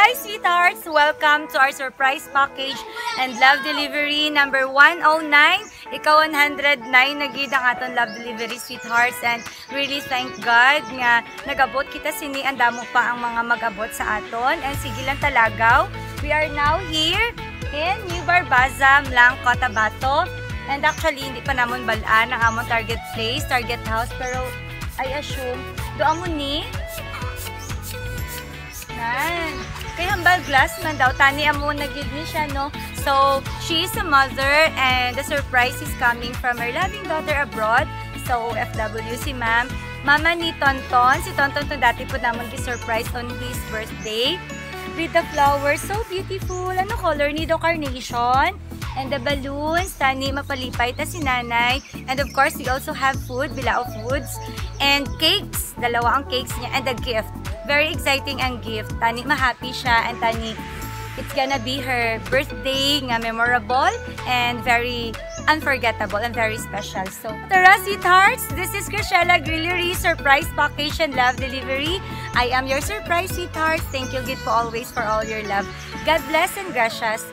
Hi sweethearts! Welcome to our surprise package and love delivery number 109. Ikaw 109 na gid ang aton love delivery sweethearts, and really thank God nga nagabot kita sini, ang damo pa ang mga magabot sa aton, and sige lang talagaw. We are now here in New Barbaza, Mlang, Cotabato, and actually hindi pa namon balaan ang among target place, target house, pero I assume doon mo ni kay hambal glass man daw tani amo nagid ni siya, no? So she is a mother and the surprise is coming from her loving daughter abroad. So OFW si ma'am, mama ni Tonton. Si Tonton to dati po namon gi-surprise on his birthday with the flowers, so beautiful. Ano color ni do? Carnation. And the balloons, tani mapalipay ta si nanay. And of course we also have food, bilao foods, and cakes, dalawa ang cakes niya, and a gift. Very exciting ang gift. Tani ma-happy siya, and tani it's gonna be her birthday nga memorable and very unforgettable and very special. So tara sweethearts, this is Chrisella Grillery surprise package and love delivery. I am your surprise sweethearts. Thank you gid po always for all your love. God bless and gracias.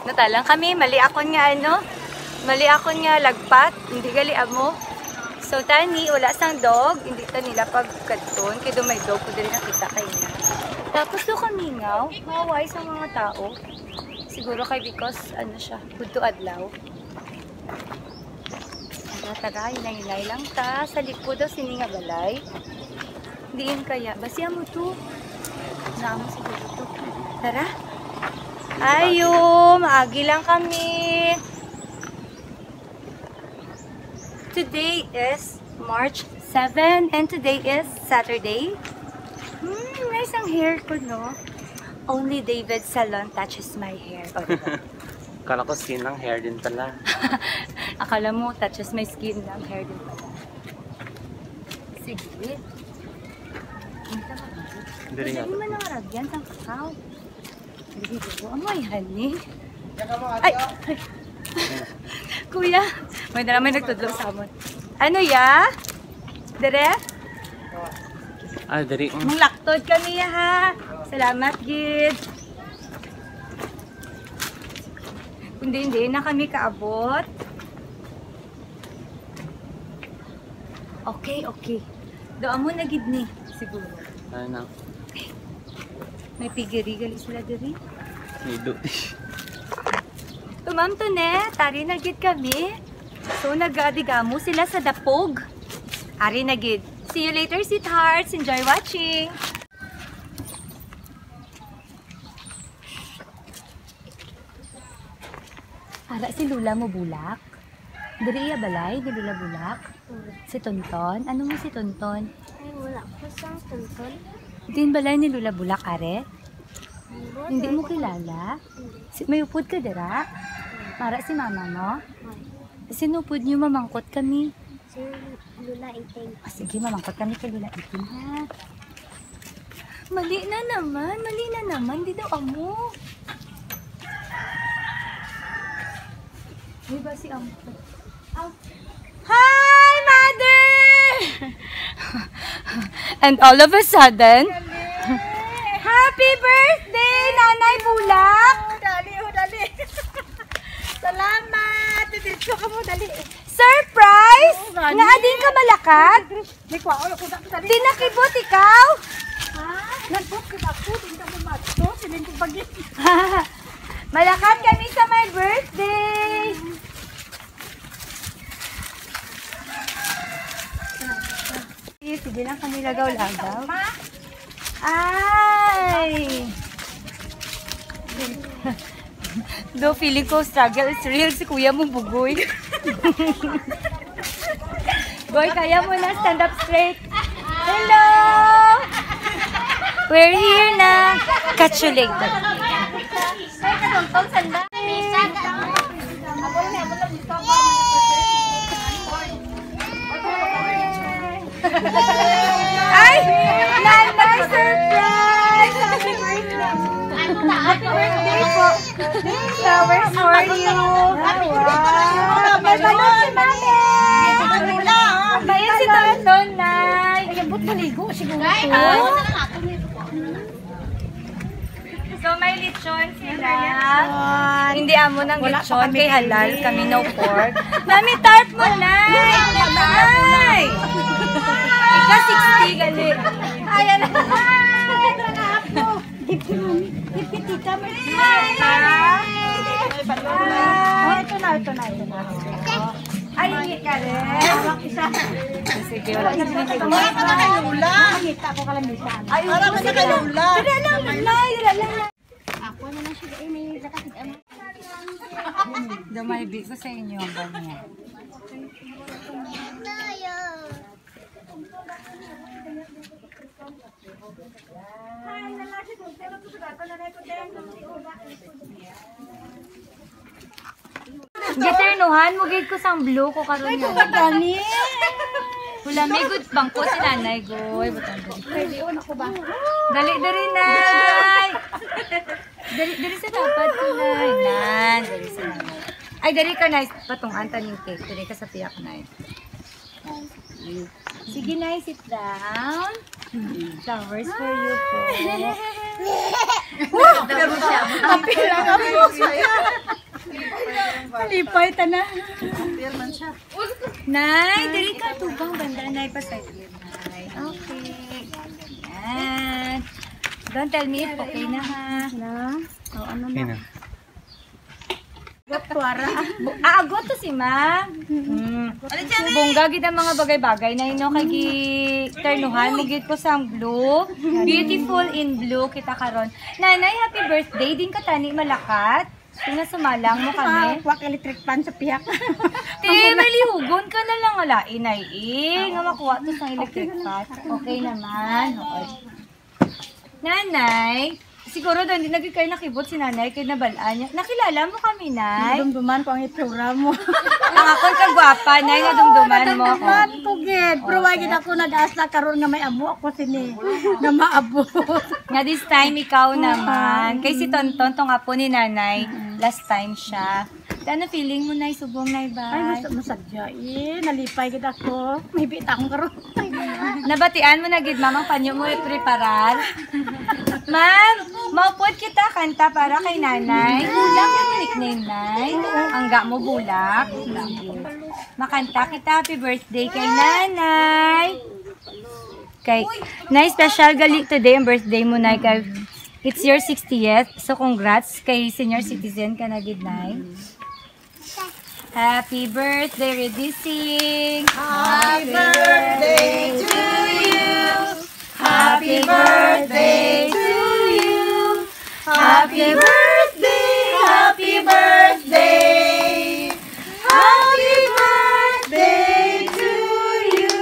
Natalang kami, mali akon nga lagpat, hindi gali amo. So tani, wala sang dog, hindi ta nila pagkadton, kaya may dog, ko din nakita kayo na. Tapos do kami ngaw, maway sa mga tao. Siguro kay because, ano siya, good to adlaw. Taga, hinay lang ta, sa likod daw sininga balay. Diin kaya, basiya mo to. Naamo siguro to. Tara. Ayo, maagi lang kami. Today is March 7 and today is Saturday. Nice ang hair ko, no? Only David Salon touches my hair. Oh, diba? Akala ko skin lang, hair din pala. Akala mo, touches my skin lang, hair din pala. Sige. Hindi mo na maragyan sa kakao. Hindi ko. Amoy, honey. Ay! Kuya, may naman nagtudlo sa amon. Ano ya? Dere? Ah, dere. Mang laktod kami ha. Salamat, Gid. Hindi na kami kaabot. Okay. Doon mo na gid ni siguro. Ano? May pigiri gali sila diri. Nido. Ma'am to ne, tari na gid kami. So nag-adigamo sila sa dapog. Ari na gid. See you later, sweethearts. Enjoy watching. Ara si Lula mo bulak. Diri iya balay, di Lula bulak. Si Tonton, ano mo si Tonton? Ay, wala ko sa tonton. Din balay ni Lula bulak are? Hindi mo kilala? May upod ka dira? Para si mama mo? Sinupod niyo mamangkot kami. Si Lula Iting. Sige, mamangkot kami kay Lula Iting ha. Mali na naman. Di daw amo. Di ba si amo? Hi, mother! And all of a sudden, happy birthday, Nanay Bulak! Dali. Salamat. Dito ka mo, dali. Surprise! Nga din ka malakat? Di ko ako ko dali. Di nakibot ikaw? Ha? Nagbuk kita ko, hindi ka bumato, siling ko bagi. Malakat kami sa my birthday! Sige lang kami lagaw-lagaw. Ay! Do, feeling ko struggle is real. Si kuya mo bugoy. Boy, kaya mo na. Stand up straight. Hello! We're here na. Catch you later. Ay! Nanay, surprise! Happy birthday! Happy birthday po! Flowers for you! Wow! May balon si Mami! Bayan si Tonton, Nay! Ay, abot maligo siguro. So may lechon sila. Hindi amo ng lechon kay halal kami no pork. Mami, tart mo, Nay! Nay! Ika 60 gali. Ayan na. Hipit tita, may ito na. Ay, hindi ka rin. Sige, wala. Nakita ko kalamisan. Ay, wala mo na kay Lola. Dira lang, Nay. Ako na lang siya ay may lakatid ama. Dumaybi ko sa inyo ang banyo. Tayo. Giternuhan mo gid ko sang blue ko karon nga. Gani. Wala may good bangko si nanay goy. Butang dali. Pwede ako ba? Dali nay. Dali sa dapat ko nay. Dali sa nanay. Ay dali ka nay patungan taning cake. Dali ka sa piyak nay. Sige nay, sit down. Flowers for you po. Kalipay ta na. Nay, dali ka tubang banda nay pa sa iyo nay. Okay. Yan. Don't tell me if okay na ha. Oh, ano Okay na. Gotwara. Agot to si ma'am. Bongga gid ang mga bagay-bagay na ino kay ternuhan mo gid ko sang blue. Beautiful in blue kita karon. Nanay, happy birthday din ka tani malakat. Tingnan sumalang mo kami. Wak electric pan sa piyak. Te, malihugon ka na lang ala inay nga makuha to sang electric fan. Okay naman. Okay. Nanay, siguro doon, hindi naging kayo nakibot si nanay, kayo nabalaan niya. Nakilala mo kami, nay? Dumduman ko ang iprogram mo. Ang ako'y kagwapa, nay, nadumduman mo. Dumduman ko, gid. Pero wag gid ako nag-asla karon nga may abo ako sini. Nga maabot. Nga this time, ikaw naman. Kay si Tonton, tong apo ni nanay, last time siya. Ano feeling mo, nay? Subong, nay, ba? Ay, masadya. Nalipay gid ako. May bita akong karon. Nabatian mo na, gid, mamang panyo mo i-preparar. Ma'am, maupod kita kanta para kay nanay. Bulak yung nickname, nay. Angga mo bulak. Sige. Makanta kita happy birthday kay nanay. Kay, nay, special gali today ang birthday mo, nay. Kay, it's your 60th. So, congrats kay senior citizen ka na, gid, nay. Happy birthday, ready sing. Happy birthday to you. Happy birthday to you. Happy birthday, happy birthday. Happy birthday to you.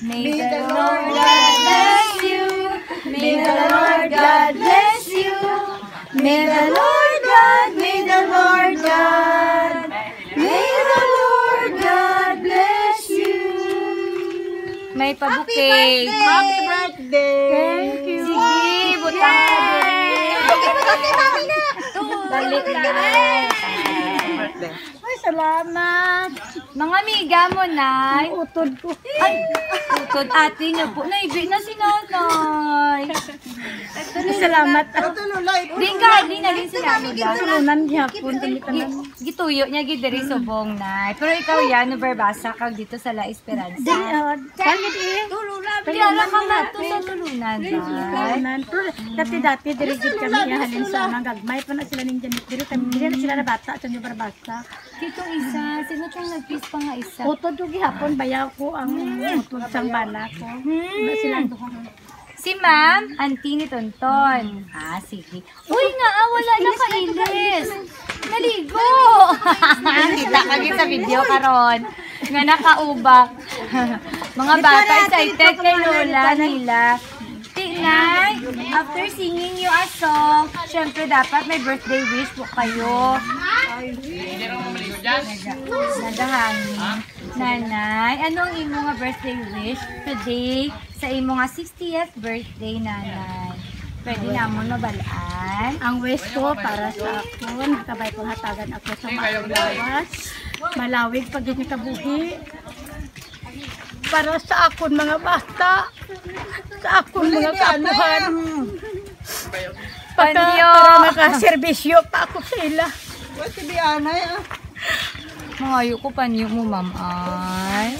May the Lord God bless you. May the Lord God bless you. May the Lord God, may the Lord God. May the Lord God bless you. May pa-bouquet. Happy birthday! Thank you. Sige, butang ka din. Dali lang. Ay, salamat. Mga amiga mo, Nay. Utod ko. Ay, utod ate niyo po. Naibi na si Nanay. Salamat. Di na din si Nanay. Tulunan gihapon kami tanan. Gituyo niya gidiri subong, Nay. Pero ikaw yan, verbasa kag dito sa La Esperanza. Kanit eh. Kaya ka nga to sa tulunan, Nay. Tulunan. Pero dati dirigid kami ihalin sa mga gagmay pa na sila ning janit. Diri kami diri na sila na bata sa barbasa. Ditong isa, sino tong nag-peace pa nga isa? Utod yung gihapon bayaw ko ang utod sang bana ko. Ba sila duhang. Si Ma'am, auntie ni Tonton. Ah, sige. Uy nga, wala na kailis. Naligo. Kita kagi sa video karon. Nga nakaubak. Mga bata excited kay Lola nila. Tinay, after singing you a song, syempre dapat may birthday wish po kayo. Nadahangin. Nanay, anong imo nga birthday wish today sa imo nga 60th birthday, Nanay? Pwede namon mabalaan. Ang wish ko para sa akon, kabay ko hatagan ako sa mga lawas. Malawig pag yung kabuhi. Para sa akon mga bata. Sa akon mga kapuhan. Panyo. Para nakaserbisyo pa ako sa ila. Mangayo ko panyo mo, ma'am, ay.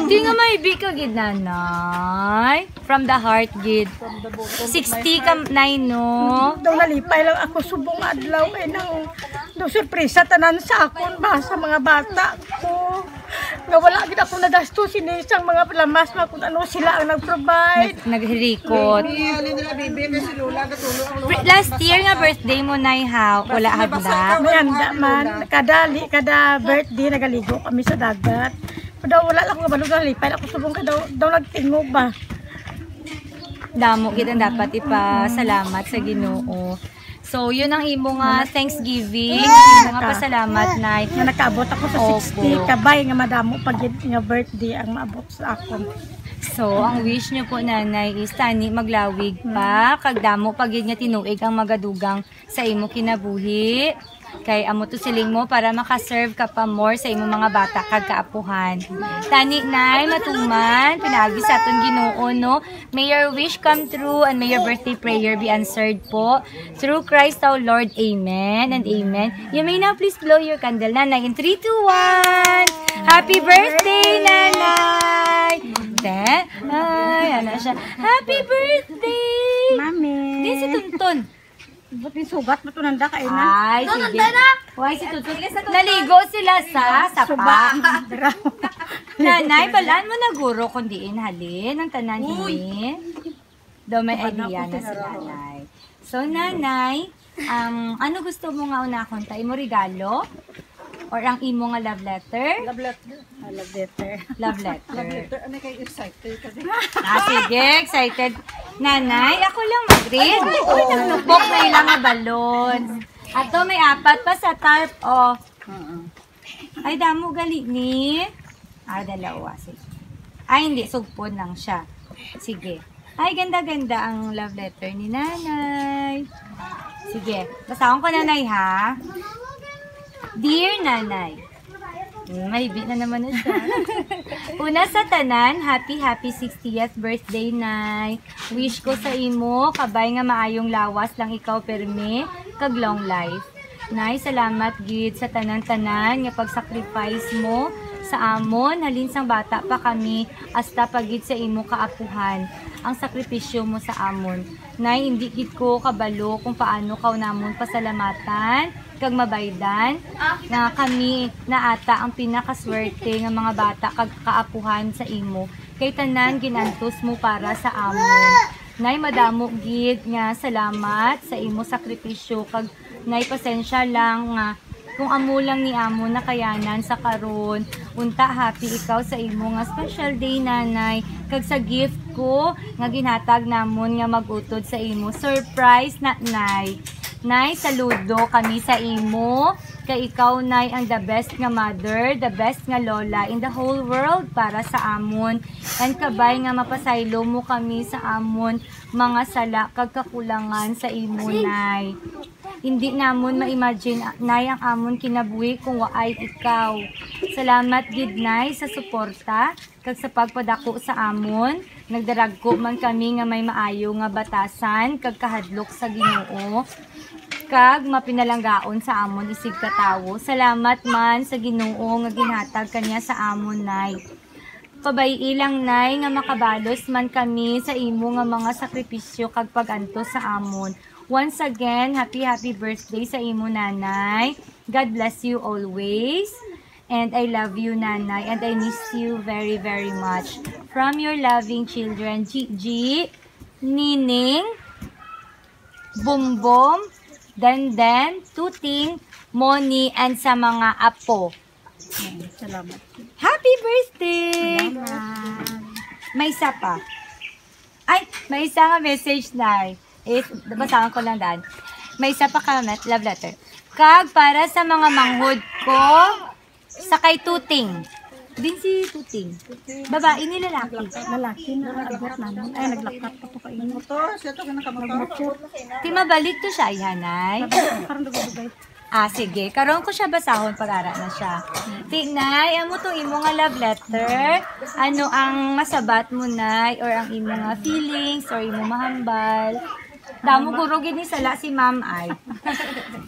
Hindi nga maibi ka, gid, Nanay. From the heart, gid. 60 ka, Nay, no? Daw nalipay lang ako subong adlaw kay nang daw surpresa tanan sa akon ba sa mga bata ko. Nga wala gid ako nagastos sinisang mga lamas ma kung ano sila ang nag-provide. Naghirikot. Last year nga birthday mo, Nay, ha? Wala handa. May handa man kada birthday nagaligo kami sa dagat. Daw wala lang ako balog nalipay ako subong ka daw nagtingog ba. Damo gid ang dapat ipasalamat sa Ginoo. So, yun ang imo nga Thanksgiving, imo nga pasalamat, Nay. Nga nakaabot ako sa 60 kabay nga madamo pag nga birthday ang maabot sa akon. So, ang wish niyo po, Nanay, is tani maglawig pa, kag damo pag nga tinuig ang magadugang sa imo kinabuhi. Kay amo to siling mo para makaserve ka pa more sa imong mga bata kag kaapuhan. Tani, Nay, matuman, pinagi sa aton Ginoo, no? May your wish come true and may your birthday prayer be answered po. Through Christ our Lord, amen and amen. You may now please blow your candle, Nanay, in 3, 2, 1. Happy birthday, Nanay! Ay, ano siya? Happy birthday! Mami. Di si Tuntun. Ba't may sugat mo ito nanda kayo na? Ay, sige. Why si Tuntun? Naligo sila sa sapa. Nanay, balaan mo na guro kung diin halin ang tanan ini. Daw may idea na si Nanay. So, Nanay, ano gusto mo nga unakon? Tayo mo regalo? Or ang imo nga love letter? Love letter. Love letter. Love letter. Love letter. Ano kayo excited ka din? Sige, excited. Nanay, ako lang mag-read. Uy, nagtupok na ilang nga balon. Ato, may 4 pa sa tarp. Oh. Ay, damo gali ni. Dalawa. Sige. Ay, hindi. Sugpon lang siya. Sige. Ay, ganda-ganda ang love letter ni Nanay. Sige. Basahan ko, Nanay, ha? Dear Nanay, Maybe na naman na siya. Una sa tanan, happy 60th birthday, Nay. Wish ko sa imo, kabay nga maayong lawas lang ikaw perme, kag long life. Nay, salamat gid sa tanan-tanan nga pag-sacrifice mo sa amon, halin sang bata pa kami, hasta pagid sa imo kaapuhan, ang sakripisyo mo sa amon. Nay, hindi gid ko kabalo kung paano kaw namon pasalamatan, kag mabaydan, nga kami na ata ang pinakaswerte nga mga bata kag kaapuhan sa imo. Kay tanan ginantos mo para sa amon. Nay, madamo gid nga salamat sa imo sakripisyo kag nay pasensya lang nga kung amo lang ni amo nakayanan sa karon. Unta happy ikaw sa imo nga special day, Nanay, kag sa gift ko nga ginhatag namon nga magutod sa imo. Surprise na, Nay. Nay, saludo kami sa imo. Kay ikaw, Nay, ang the best nga mother, the best nga lola in the whole world para sa amon. And kabay nga mapasaylo mo kami sa amon mga sala kag kakulangan sa imo, Nay. Hindi namon ma-imagine, Nay, ang amon kinabuhi kung waay ikaw. Salamat gid, Nay, sa suporta kag sa pagpadako sa amon. Nagdaragko man kami nga may maayo nga batasan kag kahadlok sa Ginoo. Kag mapinalanggaon sa amon isig katawo. Salamat man sa Ginoo nga ginhatag kaniya sa amon, Nay. Pabay ilang, Nay, nga makabalos man kami sa imo nga mga sakripisyo kag paganto sa amon. Once again, happy birthday sa imo, Nanay. God bless you always. And I love you, Nanay. And I miss you very, very much. From your loving children, Gigi, Nining, Bumbom, Denden, Tuting, Moni, and sa mga apo. Salamat. Happy birthday! Salamat. May isa pa. Ay, may isa nga message, Nay. Basahan ko lang daan. May isa pa ka, love letter. Kag para sa mga manghod ko, sa kay Tuting. Din si Tuting. Babae ni lalaki. Lalaki na agad namin. Ay, naglakat pa po kayo. Ti mabalik to siya, Ihanay. Parang nagubugay. Sige. Karoon ko siya basahon pag-ara na siya. Tinay, amo to imo nga love letter. Ano ang masabat mo, Nay? Or ang imo nga feelings? Or imo mahambal? Damo gurugin ni sala si Ma'am ay.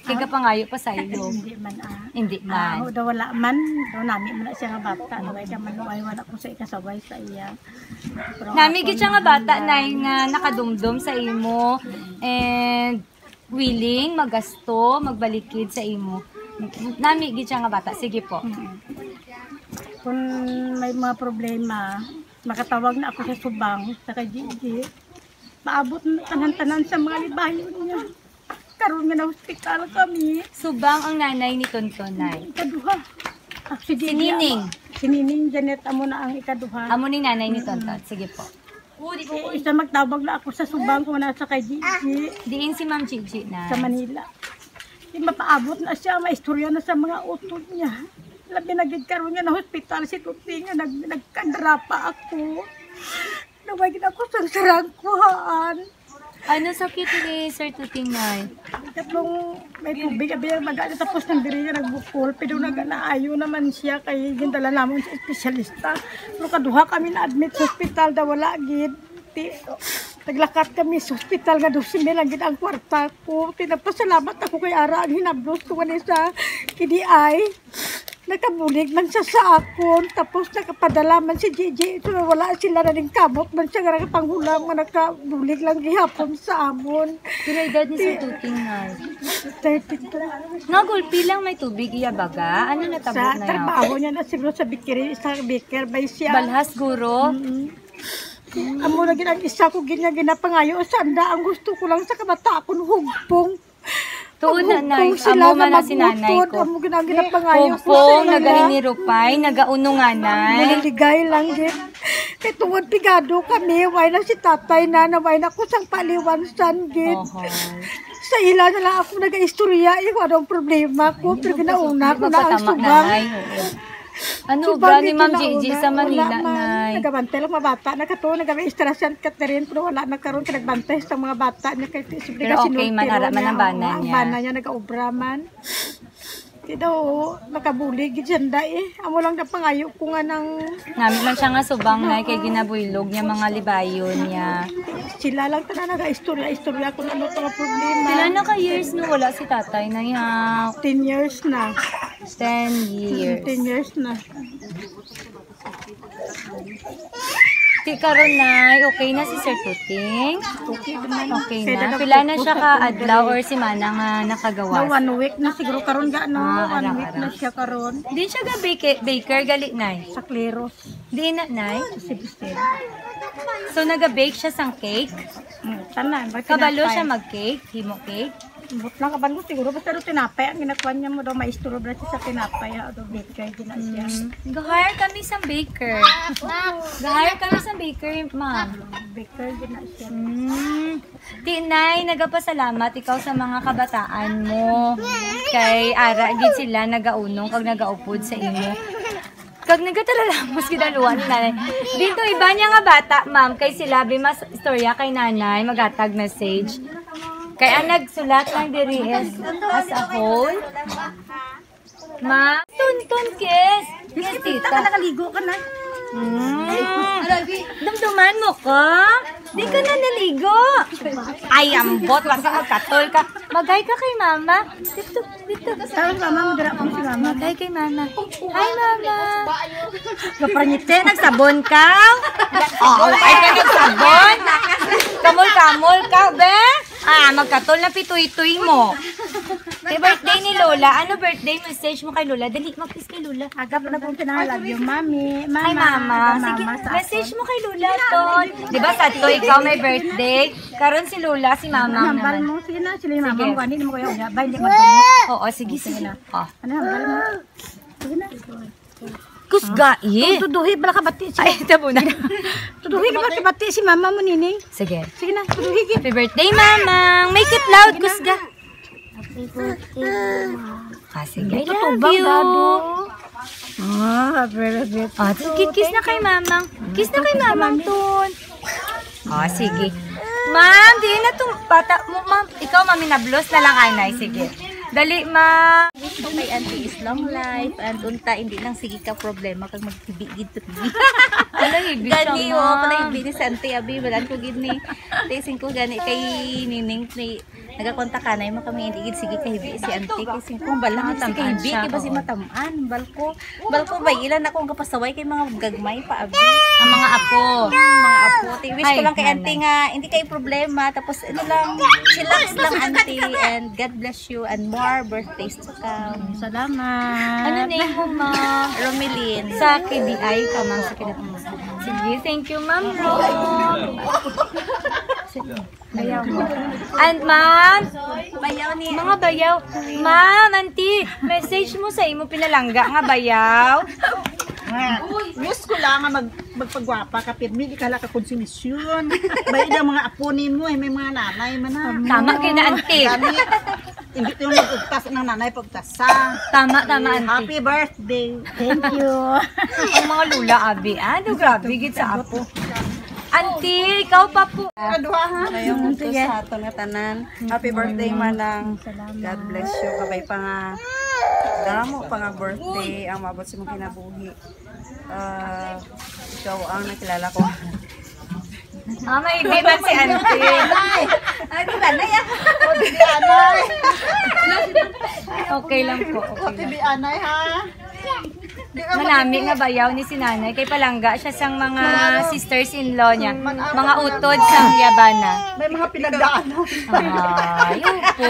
Kaya pangayo pa sa ilo. Hindi man Hindi man. daw wala man. Daw nami man na siya nga bata. Naway ka man wala ko sa ikasabay sa iya. Nami gid siya nga bata na nga nakadumdum sa imo. And willing magasto, magbalikid sa imo. Nami gid siya nga bata. Sige po. Kung may mga problema, makatawag na ako sa subang, sa kay Gigi. Maabot na tanan-tanan sa mga libayo niya. Karoon nga na hospital kami. Subang ang nanay ni Tontonay. Ikaduha. Si Nining. Si Nining, Janet, amo na ang ikaduha. Amo ni nanay ni Tonton. Sige po. Isa magtawag na ako sa subang kung nasa kay Gigi Diin si Ma'am Gigi na. sa Manila. Di mapaabot na siya, may istorya na sa mga utod niya. Labi nagig karoon nga na hospital si Tuting nga nagkadrapa ako. Nawagin ako sa sarangkuhaan. Ano sakit ni Sir Tuting, Nay? Katlong may tubig, abiyang mag-ano tapos ng diri nga nagbukol. Pero naayo naman siya kay gindala namon sa espesyalista. Pero kaduha kami na-admit sa hospital daw wala gid. Naglakat kami sa hospital nga 12 mil ang gid ang kwarta ko. Pinapasalamat ako kay Ara ang hinablos ko ni sa KDI. Nakabulig man siya sa akon, tapos nakapadala man si Gigi. So, wala sila na rin kamot man siya nga nakapanghulam nga nakabulig lang gihapon sa amon. Pero edad ni Sir Tuting, Nay? 32. Nagulpi lang may tubig iya baga. Ano natabot Sa na trabaho niya na siguro sa bikiri, sa biker by siya. Balhas guro. Amo na ginang isa ko ginapangayo. Sanda, ang gusto ko lang sa kabata akong hugpong. Tuon na, Nay. Amo man na si nanay ko. Amo ginapangayo ko Pupong, nagaling ni Rupay, nagauno nga, Nay. Naliligay lang din. Kaya tungod pigado kami, way na si tatay na, way na ko sang paliwansan din. Sa ila na lang ako nag-istorya, anong problema ko, pero ginauna ko na ang subang. Ano ba ni Ma'am Gigi sa Manila, Nay? Nagabantay lang mga bata. Nagawin istrasyan Catherine, pero wala nagkaroon ka nagbantay sa mga bata niya. Pero okay man, harap man ang bana niya. Ang bana niya, nag-aubra man. Di daw, nakabulig, dyan da eh. Amo lang na pangayo ko nga ng... Namin lang siya nga subang na kay ginabuylog niya mga libayon niya. Sila lang na naga-istorya kung ano ito nga problema. Pila na ka years no wala si tatay na ya. 10 years na. 10 years. 10 years na. Ti karon na, okay na si Sir Tuting? Okay naman. Okay na. Pila na siya ka adlaw or si Mana nga Na nakagawas? 1 week na siguro karon ga no. 1 arang-arang. week na siya karon. Di siya ga baker gali nay. Sa Kleros. Di na nay. Si Bistel. So naga-bake siya sang cake. Sana. Kabalo siya mag-cake, himo cake. But lang kabalo siguro. Basta rin tinapay. Ang ginakuha niya mo daw maistro siya sa tinapay. Ado baker din na siya. Ga-hire kami sa baker. Ga-hire kami sa baker, ma'am. Baker din na siya. Tinay, nagapasalamat ikaw sa mga kabataan mo. Kay Ara, gid sila nagaunong kag nagaupod sa imo. Kag nagataralamos gidaluan ni nanay. Dito iba niya nga bata, ma'am, kay sila mas istorya kay nanay, maghatag message. Kay ang nagsulat lang diri is as a whole. Ma, tuntun kiss. Yes, Kita tita. ka nakaligo ka na. Damdaman mo ka? Di ka na naligo. Ay, ambot. Basta magkatol ka. Magay ka kay mama. Dito, dito. Tawag mama mo dira kung si mama. Magay kay mama. Hi, mama. Kaprangite, nagsabon ka? Oo, ay ka nagsabon. Kamol-kamol ka, be? Ah, magkatol na pituy-tuy mo. Di birthday ni Lola. Ano birthday message mo kay Lola? Dali, mag-kiss kay Lola. Agap na pong pinahalag yung mami. Hi, mama. Sige, message mo kay Lola, Ton. Di ba, Sato, ikaw may birthday? Karon si Lola, si mama Hambal naman. mo. Sige na. Sila yung mama Sige. mo. Hindi mo kaya ba? Hindi madungo. Oo, sige, sige. Oh. Ano hambal mo? Sige na. Kusgai. Tuduhi bala ka bati. Ay, tabo na. Tuduhi ka ba bati si mama mo nining? Sige. Sige na. Tuduhi ka. Happy birthday, Mamang. Make it loud, Kusga. Happy birthday, Mama. Ah, sige. I love Tutubang you. dado. Ah, very good. Ah, sige, kiss na kay Mamang. Kiss na kay Mamang, Ton. Ah, sige. Ma'am, di na itong bata mo, ma'am. Ikaw, mami, na-blows na lang, Anay. Sige. Dali, ma'am. Kay auntie is long life and unta hindi lang sige ka problema kag magtibigid to tibi. Ano, ibig siya, Gani o ma'am. pala ibig ni sa auntie abi balan ko gid ni testing ko gani kay nining ni nagakontak ka na mo kami hindi gid sige kay hibi si auntie kasi kung balang si kay hibi kay basi matamaan balko bay ilan akong kapasaway kay mga gagmay pa abi. Ang mga apo. Mga apo. Wish ko Ay, lang kay nanay. auntie nga hindi kay problema tapos ano lang chillax lang auntie and God bless you and more birthdays to come. Salamat. Ano name mo, ma'am? Romelin. Sa KDI ka, ma'am. Sa KDI. Sige, thank you, ma'am. Rom. Sige. Bayaw mo. And, ma'am, Bayaw ni mga bayaw. Ma'am, auntie, message mo sa imo pinalangga nga bayaw. Wish ko lang nga magpagwapa ka pirmi di kala ka konsumisyon. Bayad ang mga apo nimo may mga nanay man na. Tama kayo na, auntie. Kami hindi yung magugtas ng nanay pagtasa. Tama, auntie. Happy birthday. Thank you. Ang mga lula, abi. Ano, grabe, gid sa apo. Auntie, ikaw pa po. Kaduha ha. Ngayong to sa aton nga tanan. Happy birthday manang. God bless you. Kabay pa nga. Damo pa nga birthday ang mabot sa mong kinabuhi. Ikaw ang nakilala ko. Ah, may ibitan si auntie. Ay, di ba na ya? Okay lang po, okay lang. Bibi anay ha. Manami nga bayaw ni si nanay kay palangga siya sang mga sisters-in-law niya. Mga utod sang Yabana. May mga pinagdaanan. Ay, upo.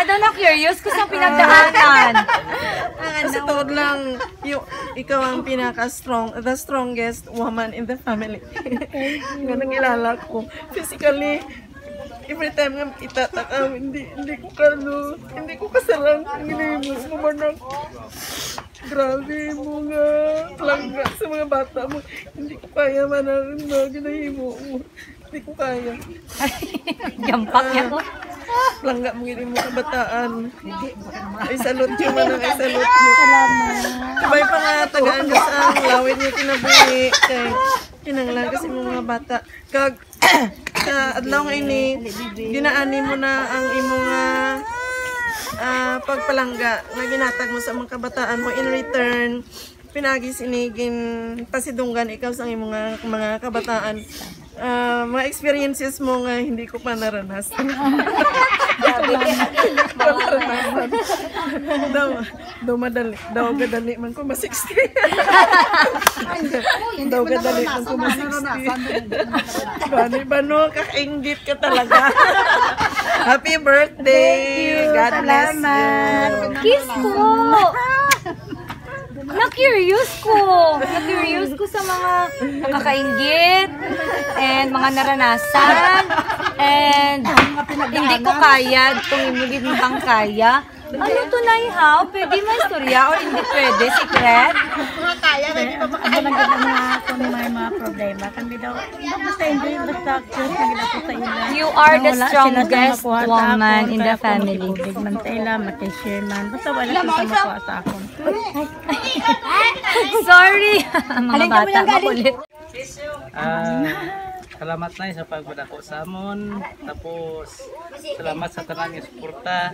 Doon na curious kung saan pinagdaanan. Kasi tawag lang, ikaw ang the strongest woman in the family. Ganang ilala ko. Physically, every time nga itataka, hindi ko kasalang, ginahimos mo man ako. Grabe mo nga, langga sa mga bata mo. Hindi ko kaya man ang ginahimo mo. Hindi ko kaya. Gampak niya ko. Langga mo gini mo kabataan. Ay salute you man ang ay salute you. Salamat. Kabay pa nga tagaan ka sa lawin niya kinabuhi. Kay kinanglan kasi mga bata. Kag sa adlaw nga ini ginaani mo na ang imong pagpalangga nga ginatag mo sa mga kabataan mo. In return, pinagis inigin pasidunggan ikaw sa imong mga kabataan. Mga experiences mo nga hindi ko pa naranasan. daw madali. Daw gadali man ko ma-60. Daw gadali man ko ma-60. Bani ba no? Kakaingit ka talaga. Happy birthday! God bless you. Kiss ko! Na-curious ko sa mga nakakaingit and mga naranasan and hindi ko kaya itong imugid mo kang kaya. Ano to na how? Pwede mo istorya or hindi pwede? Secret? Ako lang ganda mga kung may mga problema. Kami daw, basta enjoy, basta close na gina ko sa ila. You are the strongest woman in the family. Mantela, matishare man. Basta wala sila makuha sa akon. Sorry! Mga bata, makulit. Salamat na sa pagbadako sa amon. Tapos salamat sa tanan nga suporta.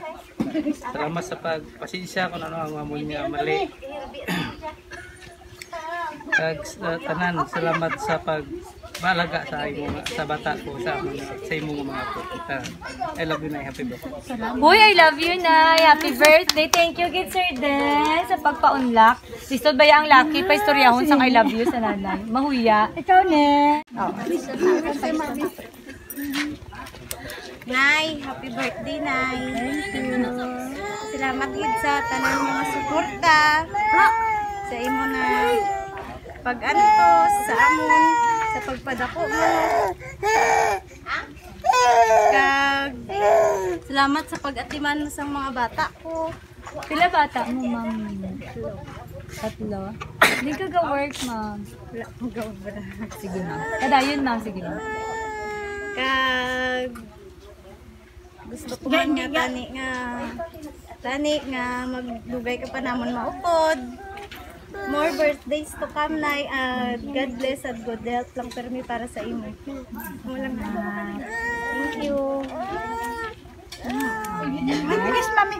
Salamat sa pagpasensya kung ano ang amon nga mali. Kag tanan salamat sa pagbalaga sa bata ko sa imong mga apo. I love you na, happy birthday. Hoy, I love you na. Happy birthday. Thank you, kid Sir Den, sa pagpa-unlock. Listod ba ang lucky pa istoryahon sang I love you sa nanay? Mahuya. Ikaw ne. Nay, happy birthday, Nay. Thank you. Salamat gid sa tanan mga suporta. Sa imo na pag-antos sa amon, sa pagpadako mo. Kag salamat sa pag-atiman mo sa mga bata ko. Pila bata mo, ma'am? Tatlo. Hindi ka ga-work, ma'am. Wala akong gawin. Sige, ma'am. Kadayon, ma'am. Sige, ma'am. Kag gusto ko man nga tani nga magdugay ka pa namon maupod. More birthdays to come, Nay, at God bless at good health lang permi para sa imo. Walang thank you.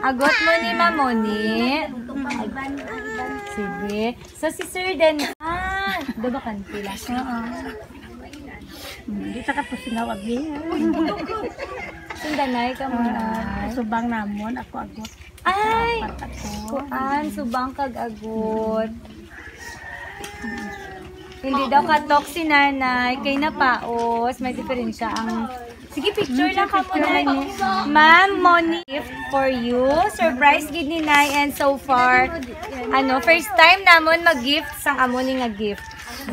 Agot mo ni Mamoni. Sige. So, si Sir Den. Diba kantila? Oo. Hindi ka po sinawag niya. Sundanay ka muna. Subang namon, ako agot. Ay! Kuan, subang kag-agot. Hindi daw katok si nanay. Kay napaos. May diferensya ang... Sige, picture lang ka muna. Ma'am, Moni, gift for you. Surprise gid ni Nay. And so far, first time namon mag-gift sang amon nga gift.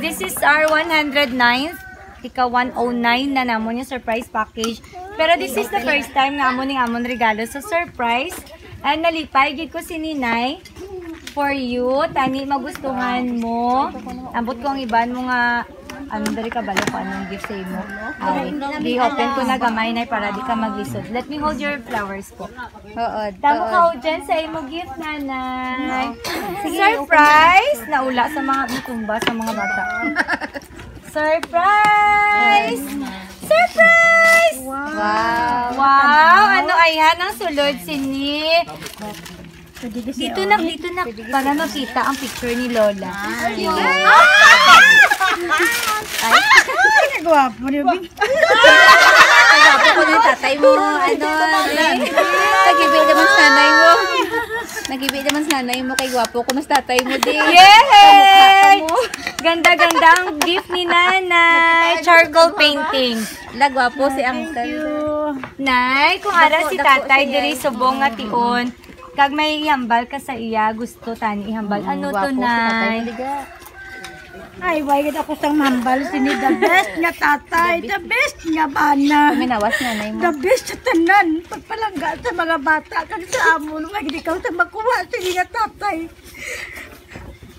This is our 109th. Ika 109 na namon yung surprise package. Pero this is the first time na amon regalo. So, surprise. And nalipay, gid ko si Ninay for you. Tani, magustuhan mo. Ambot ko ang iban mo nga, dari ka balo ko anong gift sa imo. Di open ko na gamay na para di ka maglisod. Let me hold your flowers po. Oo. Tamo ka ho dyan sa imo gift, nanay. Surprise! Naula sa mga butumba sa mga bata. Surprise! Surprise! Wow. Wow! Ano ayan ang sulod sini? Dito na, para makita ang picture ni Lola. Ay, nagwapo niyo. Nagwapo ko ng tatay mo. Nag-ibig naman sa nanay mo. Nag-ibig naman sa nanay mo kay gwapo ko. Mas tatay mo din. Yay! Ganda-ganda ang gift ni Nanay. Charcoal painting. Lagwapo si Uncle. Nay, kung ara si tatay diri subong nga tion. Kag may ihambal ka sa iya, gusto tani ihambal. Ano to, Nay? Ay, why gid ako sang mambal sini the best nga tatay, the best nga bana. Minawas nanay mo. The best sa tanan, pagpalangga sa mga bata kag sa amon, wag di ka sa makuha sini nga tatay.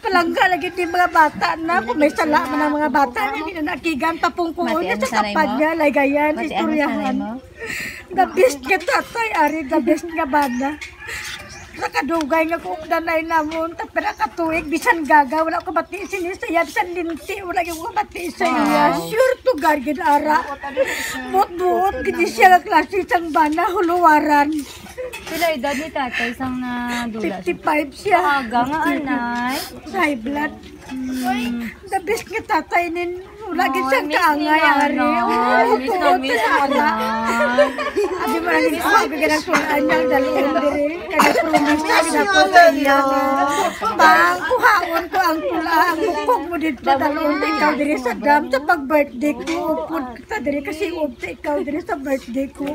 Palangga lagi di mga bata na, kung may sala man ang mga bata, hindi na nakigan tapungkuon na sa kampanya, lagayan, istoryahan. The best nga tatay, ari, the best nga bana. Sa kadugay nga kung danay namon, tapos katuig, bisan gaga, wala ko bati siya, bisan linti, wala ko bati sa iya. Sure to God, ginara. Buot-buot, gini siya nga klase isang bana, huluwaran. Sila edad ni tatay, isang nadula 55 siya. Aga nga, anay. Sa high blood. The best nga tatay nin, wala gid siyang miss kaangay, niya, ari. no? Miss na miss mo na. Abi mo lang ito, bigyan ng sulaan niya, dalawang diri. Kaya promise na ginako sa iya. Bang, kuhaon ko ang tula, ang bukog mo dito, dalawang ikaw diri sa dam, sa pag-birthday ko, upod kita diri, kasi upod ikaw diri sa birthday ko.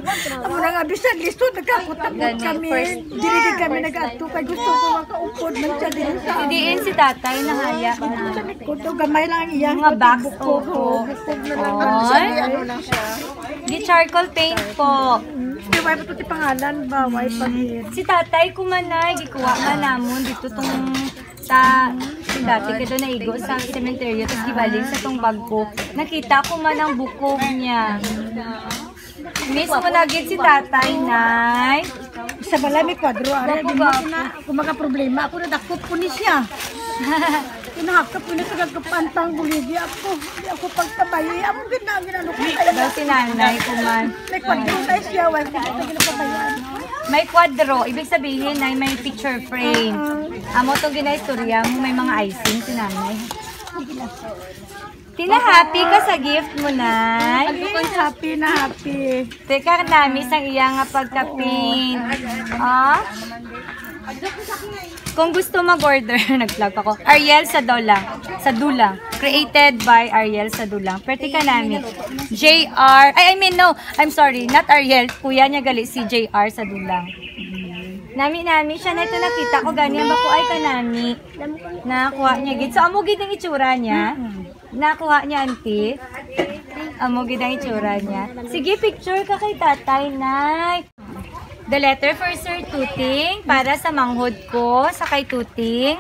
Amo na nga, bisan listo, nagkapot-tapot kami. Diri din kami nag-ato, kaya gusto ko makaupod man siya diri sa amin. Diin si tatay, nahaya na. Kuto, gamay lang iyang Mga box bukog. po. Ay, ano lang siya. Di charcoal paint po. Di ba ito ti pangalan ba? Why pag-hit? Si tatay kumanay, gikuha nga namon dito tong si dati kada naigo sa cemetery tapos gibaling sa tong bag ko. Nakita ko man ang bukog niya. Miss mo na gid si tatay, nay. Sa bala may kwadro. Ari, Bago di mo ba? na, kung problema ako na dakot po ni siya. Kinahakap po ni sa gagkapantang buligi ako. Hindi ako pagtabayi. Amo ginagin ko tayo. Daw si nanay kuman. May kwadro tayo siya. Why ko ito ginapabayaan? May kwadro, ibig sabihin na may picture frame. Amo to ginaistorya mo, may mga icing si nanay. Tila happy ka sa gift mo, nay. Happy na happy. Teka, namis ang iya nga pagka-paint. Ah? Kung gusto mag-order, nag-vlog ako. Ariel Sadulang. Sadulang. Created by Ariel Sadulang. Pwede ka namin. JR. No. I'm sorry. Not Ariel. Kuya niya gali si JR Sadulang. Nami siya na ito nakita ko. Ganyan ba ko ay ka nami. Nakuha niya gid. So, amo gid ang itsura niya. Nakuha niya, auntie. Amo gid ang itsura niya. Sige, picture ka kay tatay, nay. The letter for Sir Tuting, para sa manghod ko, sa kay Tuting.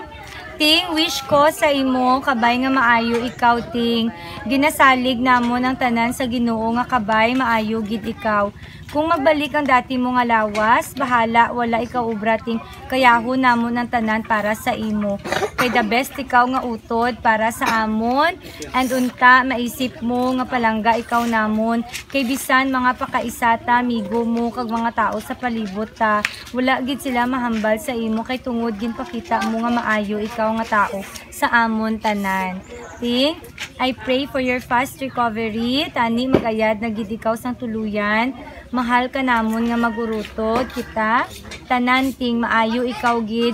Ting, wish ko sa imo, kabay nga maayo ikaw, Ting. Ginasalig namo ng tanan sa Ginoo nga kabay maayo gid ikaw. Kung magbalik ang dati mo nga lawas, bahala, wala ikaw ubrating, kayaho namo ng tanan para sa imo. Kay the best ikaw nga utod para sa amon, and unta maisip mo nga palangga ikaw namon. Kay bisan mga pakaisata, amigo mo, kag mga tao sa palibot ta, wala gid sila mahambal sa imo, kay tungod gin pakita mo nga maayo ikaw nga tao sa amon tanan. Ting, I pray for your fast recovery, tani magayad na gid ikaw sang tuluyan. Mahal ka namon nga magurutod kita. Tanan, Ting, maayo ikaw gid.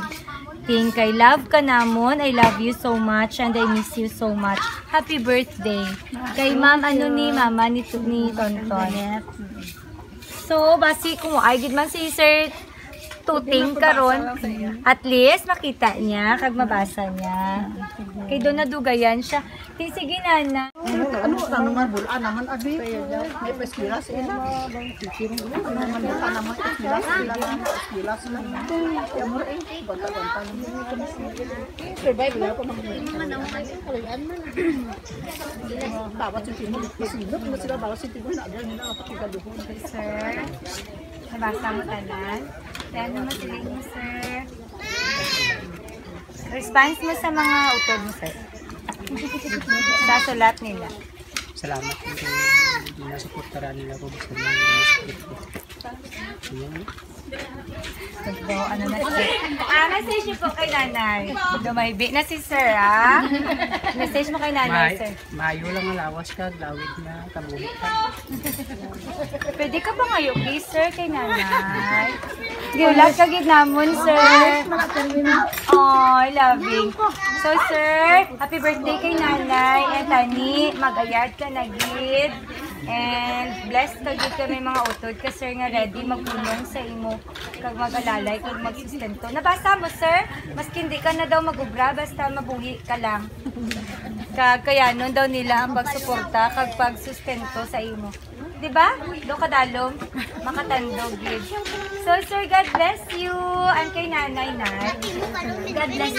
Ting, kay love ka namon. I love you so much and I miss you so much. Happy birthday. Kay ma'am, mama ni Tonton. So, basi kung ay gid man si Sir Tuting karon, at least makita niya, kag mabasa niya. Kay doon nadugayan siya. Ting, sige nana. Ano naman, bulaan naman, abi. May paskilas, eh. Ano naman, bulaan naman, paskilas, paskilas naman. Kaya mo rin, banta-banta naman. Survive na ako ng kalayaan man. Bawat sintimul, masinap na sila, bawat sintimul na agad nila, pakikaduhon. Sir, nabasa mo tanan. Kaya naman sila niyo, sir. Response mo sa mga utod mo, sir. Sa sulat nila. Salamat po na suportaran nila ko sa mga sakit ko. Ano na siya? Message niyo po kay nanay. Dumaybi na si sir, ha? Message mo kay nanay, sir. Maayo lang ang lawas ka, lawid na, kabulit ka. Pwede ka ba ngayon, please, sir, kay nanay? Giulat ka gid namon, sir. Oh, I love you. So, sir, happy birthday kay nanay. And tani, magayad ka na gid. And blessed ka gid ka may mga utod ka, sir, nga ready magpulong sa imo kag mag-alalay kag magsustento. Nabasa mo, sir? Mas hindi ka na daw magubra basta mabuhi ka lang. Kag kaya nun daw nila ang pagsuporta kag pagsustento sa imo. Di ba? Do kadalom makatandog gid. So, sir, God bless you. And kay nanay na. God bless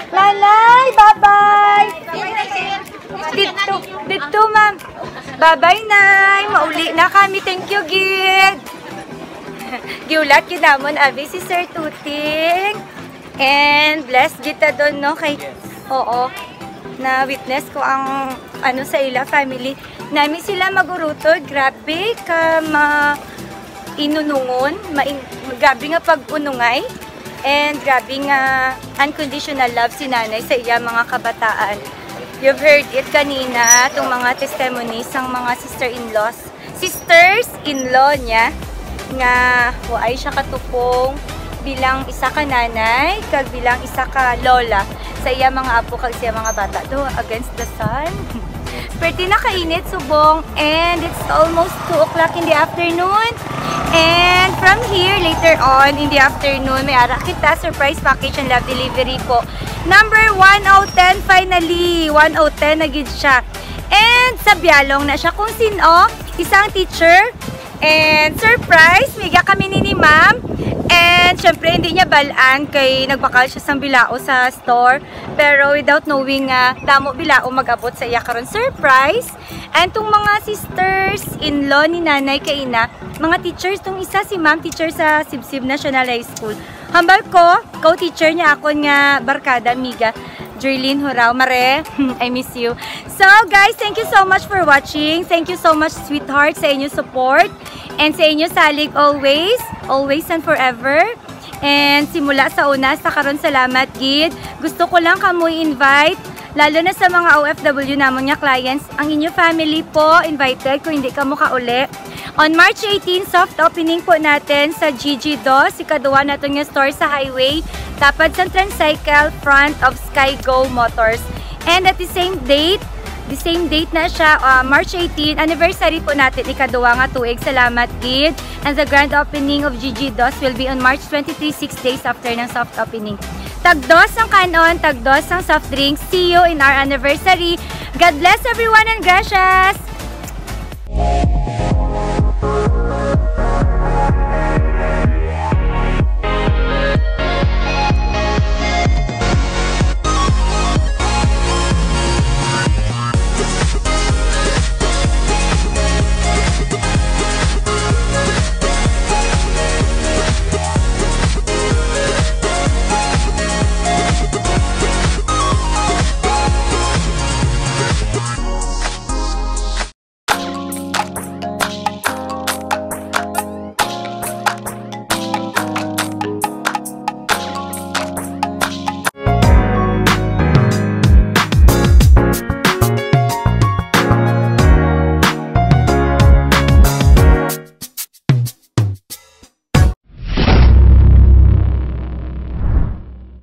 Nanay, bye-bye! Dito, ma'am. Bye-bye, Nay. Mauli na kami. Thank you, Gid. Giulat kinamon abi si Sir Tuting. And blessed kita doon, no? Kay, oo. Na witness ko ang ano sa ila family. Nami sila magurutod. Grabe ka inunungon. Grabe nga pag-unungay. And grabe nga unconditional love si nanay sa iya mga kabataan. You've heard it kanina, itong mga testimonies ng mga sisters-in-law niya nga ay siya katupong bilang isa ka nanay, kag bilang isa ka lola sa iya mga apo kag siya mga bata. Do, against the sun. Pwede na kainit, subong, and it's almost 2 o'clock in the afternoon. And from here, later on in the afternoon, may ara kita surprise package and love delivery po. Number 1010, finally. 1010 na gid siya. And sa Bialong na siya kung sino, isang teacher. And surprise, miga kami ni ma'am. And syempre, hindi niya balaan kay nagbakal siya sa bilao sa store. Pero without knowing damo bilao mag-abot sa iya karon surprise. And tong mga sisters-in-law ni nanay kay ina, mga teachers, tong isa si ma'am, teacher sa Sibsib National High School. Hambal ko, co-teacher niya ako nga barkada, amiga. Jerlyn Hurao, Mare, I miss you. So guys, thank you so much for watching. Thank you so much, sweetheart, sa inyong support. And sa inyong salig always and forever. And simula sa una, sa karon salamat, Gid. Gusto ko lang kamo i-invite, lalo na sa mga OFW namon nga clients, ang inyong family po, invited kung hindi ka mo kauli. On March 18, soft opening po natin sa Gigi Dos, ikaduwa na itong store sa highway, tapad sa Tricycle, front of Skygo Motors. And at the same date na siya, March 18, anniversary po natin, ikaduwa nga tuig. Salamat, Gid. And the grand opening of Gigi Dos will be on March 23, 6 days after ng soft opening. Tagdos ang kanon, tagdos ang soft drinks. See you in our anniversary. God bless everyone and gracias!